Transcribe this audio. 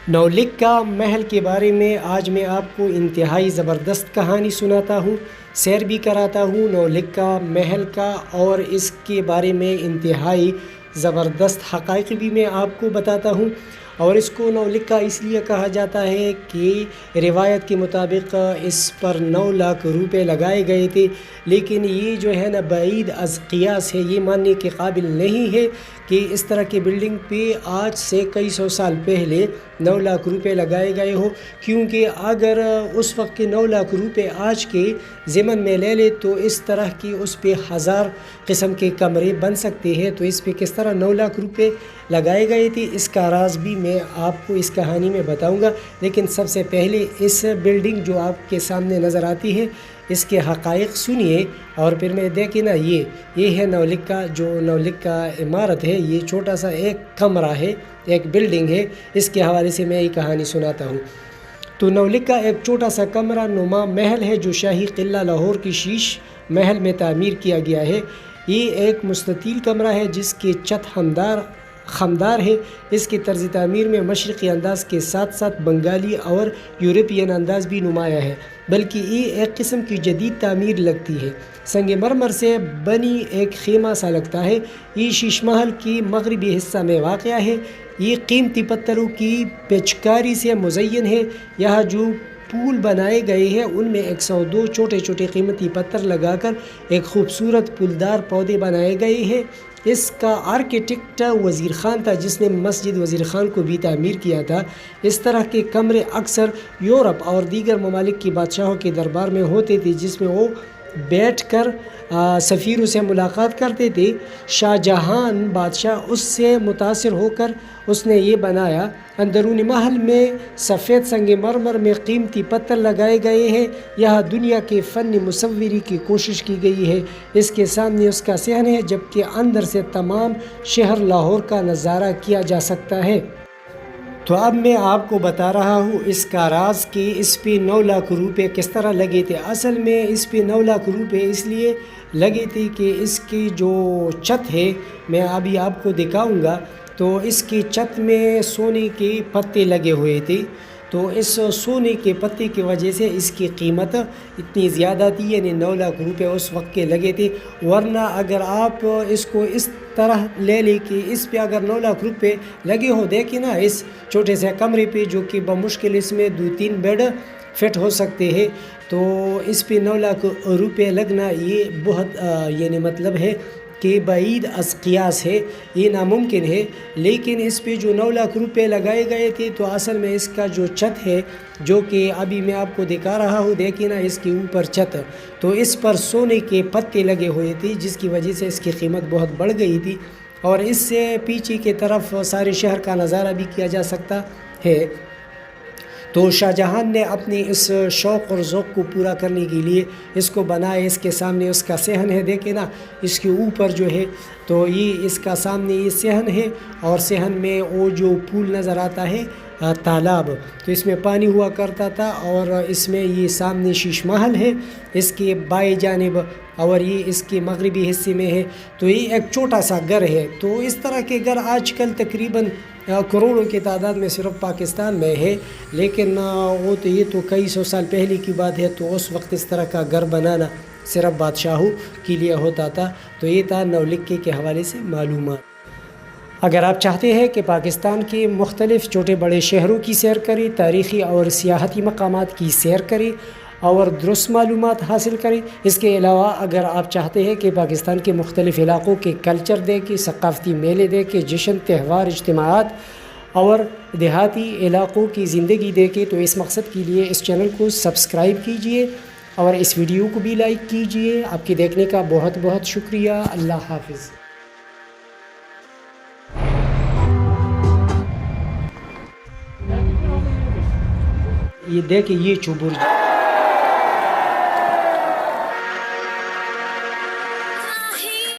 نولکا محل کے بارے میں آج میں آپ کو انتہائی زبردست کہانی سناتا ہوں، سیر بھی کراتا ہوں نولکا محل کا، اور اس کے بارے میں انتہائی زبردست حقائق بھی میں آپ کو بتاتا ہوں۔ اور اس کو نولکا اس لیے کہا جاتا ہے کہ روایت کے مطابق اس پر 9 لاکھ روپے لگائے گئے تھے، لیکن یہ جو ہے نا بعید از قیاس ہے، یہ ماننے کے قابل نہیں ہے کہ اس طرح کی بلڈنگ پہ آج سے کئی سو سال پہلے 9 لاکھ روپے لگائے گئے ہو، کیونکہ اگر اس وقت کے 9 لاکھ روپے آج کے ضمن میں لے لے تو اس طرح کی اس پہ 1000 قسم کے کمرے بن سکتے ہیں، تو اس پہ کس طرح 9 لاکھ روپے لگائے گئے تھے اس کا راز بھی میں آپ کو اس کہانی میں بتاؤں گا۔ لیکن سب سے پہلے اس بلڈنگ جو آپ کے سامنے نظر آتی ہے اس کے حقائق سنیے، اور پھر میں دیکھیں نا یہ ہے نولکا، جو نولکا عمارت ہے، یہ چھوٹا سا ایک کمرہ ہے، ایک بلڈنگ ہے، اس کے حوالے سے میں یہ کہانی سناتا ہوں۔ تو نولکا ایک چھوٹا سا کمرہ نما محل ہے جو شاہی قلعہ لاہور کی شیش محل میں تعمیر کیا گیا ہے۔ یہ ایک مستطیل کمرہ ہے جس کی چھت خمدار ہے۔ اس کی طرز تعمیر میں مشرقی انداز کے ساتھ ساتھ بنگالی اور یورپین انداز بھی نمایاں ہے، بلکہ یہ ایک قسم کی جدید تعمیر لگتی ہے۔ سنگ مرمر سے بنی ایک خیمہ سا لگتا ہے۔ یہ شیش محل کی مغربی حصہ میں واقع ہے۔ یہ قیمتی پتھروں کی پیچکاری سے مزین ہے۔ یہاں جو پول بنائے گئے ہیں ان میں 102 چھوٹے چھوٹے قیمتی پتھر لگا کر ایک خوبصورت پھولدار پودے بنائے گئے ہیں۔ اس کا آرکیٹیکٹ وزیر خان تھا، جس نے مسجد وزیر خان کو بھی تعمیر کیا تھا۔ اس طرح کے کمرے اکثر یورپ اور دیگر ممالک کی بادشاہوں کے دربار میں ہوتے تھے، جس میں وہ بیٹھ کر سفیروں سے ملاقات کرتے تھے۔ شاہ جہاں بادشاہ اس سے متاثر ہو کر اس نے یہ بنایا۔ اندرون محل میں سفید سنگ مرمر میں قیمتی پتھر لگائے گئے ہیں۔ یہاں دنیا کے فن مصوری کی کوشش کی گئی ہے۔ اس کے سامنے اس کا صحن ہے، جبکہ اندر سے تمام شہر لاہور کا نظارہ کیا جا سکتا ہے۔ تو اب میں آپ کو بتا رہا ہوں اس کا راز کہ اس پہ 9 لاکھ روپے کس طرح لگے تھے۔ اصل میں اس پہ 9 لاکھ روپے اس لیے لگے تھے کہ اس کی جو چھت ہے، میں ابھی آپ کو دکھاؤں گا، تو اس کی چھت میں سونے کے پتے لگے ہوئے تھے۔ تو اس سونے کے پتے کی وجہ سے اس کی قیمت اتنی زیادہ تھی، یعنی 9 لاکھ روپے اس وقت کے لگے تھے۔ ورنہ اگر آپ اس کو اس طرح لے لیں کہ اس پہ اگر 9 لاکھ روپے لگے ہو، دیکھیں نا اس چھوٹے سے کمرے پہ جو کہ بمشکل اس میں 2-3 بیڈ فٹ ہو سکتے ہیں، تو اس پہ 9 لاکھ روپے لگنا یہ بہت یعنی مطلب ہے کہ بعید از قیاس ہے، یہ ناممکن ہے۔ لیکن اس پہ جو 9 لاکھ روپے لگائے گئے تھے، تو اصل میں اس کا جو چھت ہے، جو کہ ابھی میں آپ کو دکھا رہا ہوں، دیکھیں نا اس کے اوپر چھت، تو اس پر سونے کے پتے لگے ہوئے تھے، جس کی وجہ سے اس کی قیمت بہت بڑھ گئی تھی۔ اور اس سے پیچھے کی طرف سارے شہر کا نظارہ بھی کیا جا سکتا ہے۔ تو شاہ جہاں نے اپنی اس شوق اور ذوق کو پورا کرنے کے لیے اس کو بنایا۔ اس کے سامنے اس کا صحن ہے، دیکھیں نا اس کے اوپر جو ہے، تو یہ اس کا سامنے یہ صحن ہے، اور صحن میں وہ جو پول نظر آتا ہے تالاب، تو اس میں پانی ہوا کرتا تھا، اور اس میں یہ سامنے شیش محل ہے اس کے بائیں جانب، اور یہ اس کے مغربی حصے میں ہے۔ تو یہ ایک چھوٹا سا گھر ہے۔ تو اس طرح کے گھر آج کل تقریباً کروڑوں کی تعداد میں صرف پاکستان میں ہے، لیکن وہ تو یہ تو کئی سو سال پہلے کی بات ہے، تو اس وقت اس طرح کا گھر بنانا صرف بادشاہوں کے لیے ہوتا تھا۔ تو یہ تھا نولکے کے حوالے سے معلومات۔ اگر آپ چاہتے ہیں کہ پاکستان کے مختلف چھوٹے بڑے شہروں کی سیر کریں، تاریخی اور سیاحتی مقامات کی سیر کریں اور درست معلومات حاصل کریں، اس کے علاوہ اگر آپ چاہتے ہیں کہ پاکستان کے مختلف علاقوں کے کلچر دیکھیں، ثقافتی میلے دیکھیں، جشن تہوار اجتماعات اور دیہاتی علاقوں کی زندگی دیکھیں، تو اس مقصد کے لیے اس چینل کو سبسکرائب کیجئے اور اس ویڈیو کو بھی لائک کیجئے۔ آپ کے دیکھنے کا بہت بہت شکریہ۔ اللہ حافظ۔ یہ دیکھیں، یہ چوبرج